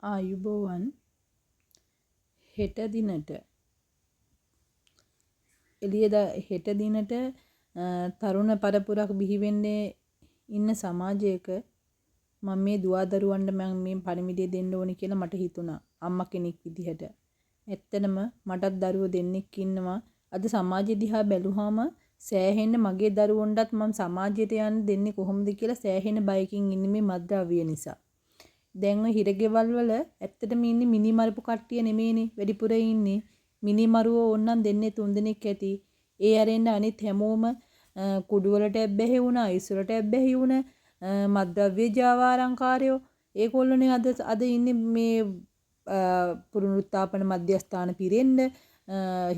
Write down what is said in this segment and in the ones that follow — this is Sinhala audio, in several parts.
ආයුබෝවන් හෙට දිනට හෙට දිනට තරුණ පරපුරක් බිහි වෙන්නේ ඉන්න සමාජයක මම මේ දුවදරුවන්ට මම මේ පණිවිඩය දෙන්න ඕනි කියලා මට හිතුණා අම්මා කෙනෙක් විදිහට. ඇත්තටම මටත් දරුවෝ දෙන්නෙක් ඉන්නවා. අද සමාජය දිහා බැලුවාම සෑහෙන්න මගේ දරුවොන්ටත් මම සමාජයට යන්න දෙන්නේ කොහොමද කියලා සෑහෙන බයකින් ඉන්නේ මේ මත්ද්‍රව්‍ය නිසා. දැන් ඔය හිරගෙවල් වල ඇත්තටම ඉන්නේ මිනිමරුපු කට්ටිය නෙමෙයිනේ වැඩිපුර ඉන්නේ. මිනිමරුවෝ ඕන්නම් දෙන්නේ 3 දෙනෙක් ඇති. ඒ අරෙන්න අනිත් හැමෝම කුඩු වලට ඇබ්බැහි වුණා, අයිස් වලට ඇබ්බැහි වුණා, මත්ද්‍රව්‍ය ජාවාරම්කාරයෝ. ඒගොල්ලෝනේ අද ඉන්නේ මේ පුනරුත්ථාපන මධ්‍යස්ථාන පිරෙන්න,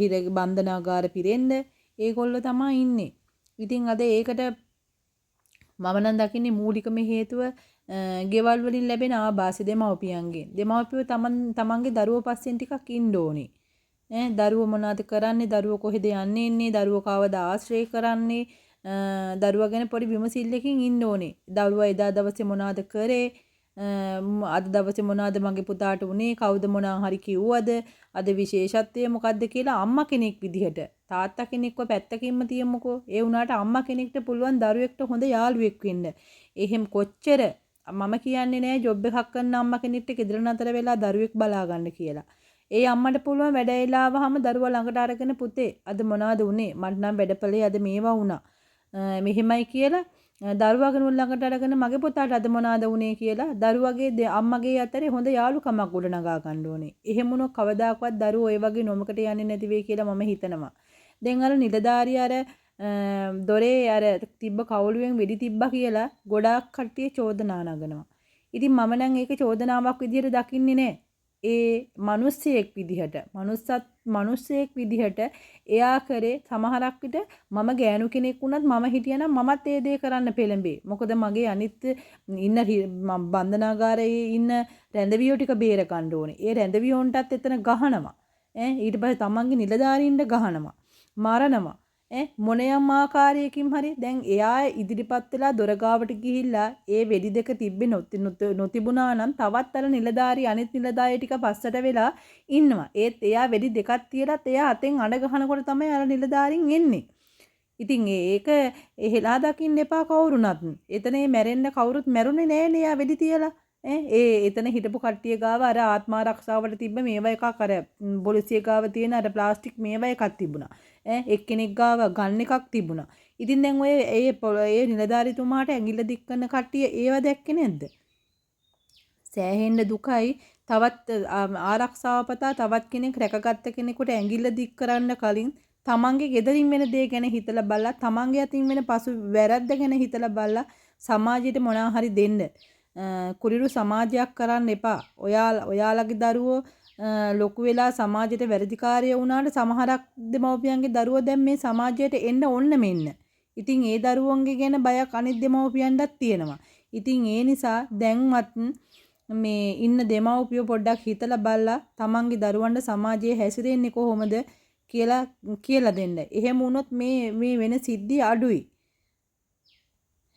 හිර බන්ධනාගාර පිරෙන්න ඒගොල්ලෝ තමයි ඉන්නේ. ඉතින් අද ඒකට මම නම් දකින්නේ මූලිකම හේතුව ගෙවල් වලින් ලැබෙන ආభాසය දෙමව්පියන්ගෙන්. දෙමව්පියෝ තමන්ගේ දරුවෝ පස්සෙන් ටිකක් ඉන්න ඕනේ. දරුවෝ මොනවද කරන්නේ? දරුවෝ කොහෙද යන්නේ ඉන්නේ? දරුවෝ කවද ආශ්‍රය කරන්නේ? දරුවා ගැන පොඩි විමසිල්ලකින් ඉන්න ඕනේ. දරුවා එදා දවසේ මොනවද කරේ? අද දවසේ මොනවද මගේ පුතාට උනේ? කවුද මොනවා හරි කිව්වද? අද විශේෂත්වය මොකද්ද කියලා අම්මා කෙනෙක් විදිහට තාත්තා කෙනෙක්ව පැත්තකින්ම තියමුකෝ. ඒ වුණාට අම්මා කෙනෙක්ට පුළුවන් දරුවෙක්ට හොඳ යාළුවෙක් වෙන්න. එහෙම කොච්චර මම කියන්නේ නෑ ජොබ් එකක් කරන අම්මා කෙනෙක්ට ගෙදර නතර වෙලා දරුවෙක් බලා ගන්න කියලා. ඒ අම්මට පුළුවන් වැඩ එලාවහම දරුවා ළඟට අරගෙන පුතේ අද මොනවද උනේ? මට නම් වැඩපලේ අද මේවා වුණා. මෙහෙමයි කියලා දරුවාගෙන ළඟට අරගෙන මගේ පුතාට අද මොනවද උනේ කියලා දරුවගේ අම්මගේ අතරේ හොඳ යාළුකමක් ගොඩනගා ගන්න ඕනේ. එහෙම වුණොත් කවදාකවත් දරුවෝ ඒ වගේ නොමකට යන්නේ නැති වෙයි කියලා මම හිතනවා. දැන් අර නිලධාරිය අර දොරේ අර තිබ්බ කවුළුවෙන් වෙඩි තිබ්බා කියලා ගොඩාක් කට්ටිය චෝදනා නගනවා. ඉතින් මම නම් ඒක චෝදනාවක් විදිහට දකින්නේ නැහැ. ඒ මිනිස්සෙක් විදිහට මිනිස්සෙක් විදිහට එයා කරේ සමහරක් විට මම ගෑනු කෙනෙක් වුණත් මම හිටියනම් මමත් ඒ දේ කරන්න පෙළඹේ. මොකද මගේ අනිත් ඉන්න බන්ධනාගාරයේ ඉන්න රැඳවියෝ ටික බේර ගන්න ඕනේ. ඒ රැඳවියෝන්ටත් එතන ගහනවා. ඊට පස්සේ තමන්ගේ නිලධාරීන්ට ගහනවා. මරනවා. මොනියම් ආකාරයකින් හරි දැන් එයා ඉදිරිපත් වෙලා දොර ගාවට ගිහිල්ලා ඒ වෙඩි දෙක තිබ්බේ නොතිබුණා නම් තවත් අර නිලධාරී අනිත් නිලධාරිය ටික පස්සට වෙලා ඉන්නවා. ඒත් එයා වෙඩි දෙකක් තියලත් එයා අතෙන් අඬ ගහනකොට තමයි අර නිලධාරීන් එන්නේ. ඉතින් ඒක එහෙලා දකින්න එපා කවුරුණත්. එතන මේ මැරෙන්න කවුරුත් මැරුණේ නෑනේ එයා වෙඩි තියලා. එතන හිටපු කට්ටිය ගාව අර ආත්මාරක්ෂාවට තිබ්බ මේවා එකක් අර පොලිසිය ගාව තියෙන අර ප්ලාස්ටික් මේවා එකක් තිබුණා. එක්කෙනෙක් ගාව ගන් එකක් තිබුණා. ඉතින් දැන් ඔය ඒ නිලධාරිතුමාට ඇඟිල්ල දික් කරන කට්ටිය ඒව දැක්කේ නැද්ද? සෑහෙන්න දුකයි. තවත් ආරක්ෂාව පතා තවත් කෙනෙක් රැකගත්ත කෙනෙකුට ඇඟිල්ල දික් කරන්න කලින් තමන්ගේ ගෙදරින් වෙන දේ ගැන හිතලා බලලා තමන්ගේ අතින් වෙන පසු වැරද්ද ගැන හිතලා බලලා සමාජයට මොනවා හරි දෙන්න. කුරිරු සමාජයක් කරන්න එපා. ඔයාලගේ දරුවෝ ලොකු වෙලා සමාජයට වැරදිකාරය වුණාට සමහරක් දෙමව්පියන්ගේ දරුවෝ දැන් මේ සමාජයට එන්න ඕන්න මෙන්න. ඉතින් ඒ දරුවන්ගේ ගැන බයක් අනිත් දෙමව්පියන්ටත් තියෙනවා. ඉතින් ඒ නිසා දැන්වත් මේ ඉන්න දෙමව්පියෝ පොඩ්ඩක් හිතලා බලලා තමන්ගේ දරුවන්ට සමාජයේ හැසිරෙන්නේ කොහොමද කියලා දෙන්න. එහෙම වුණොත් මේ වෙන සිද්ධි අඩුයි.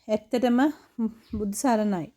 ඇත්තටම බුද්ධ සරණයි.